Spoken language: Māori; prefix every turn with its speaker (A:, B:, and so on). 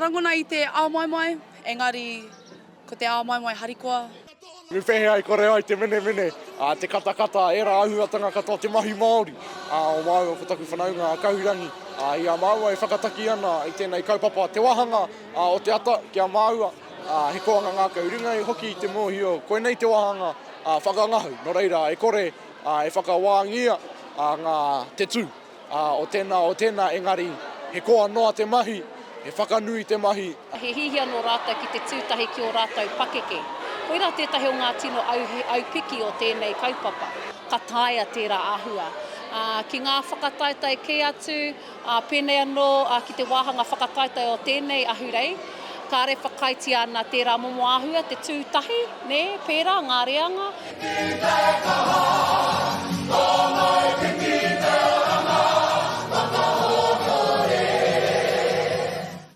A: rangona I te ao mai mai, engari ko te ao mai mai harikoa.
B: Me whehea I kore ai te mene, te katakata, era ahuatanga katoa te mahi Māori. O mau o putaku whanaunga kahurangi. Ia maua e whakataki ana I tēnei kaupapa te wahanga o te ata kia maua. He koanga ngā kauringa e hoki I te mōhio. Koe nei te wahanga whakangahau. No reira e kore e whakawāngia ngā te tū. O tēnā engari he koa noa te mahi, he whakanui te mahi.
C: He hihi anō rātou ki te tūtahi ki o rātou pakeke. Koira tētahi o ngā tino au piki o tēnei kaupapa. Ka taia tērā āhua. Ki ngā whakataetae kē atu, pēnei anō ki te wāhanga whakataetae o tēnei ahurei. Ka re whakaiti ana tērā momo āhua, te tūtahi, ne, pērā, ngā reanga.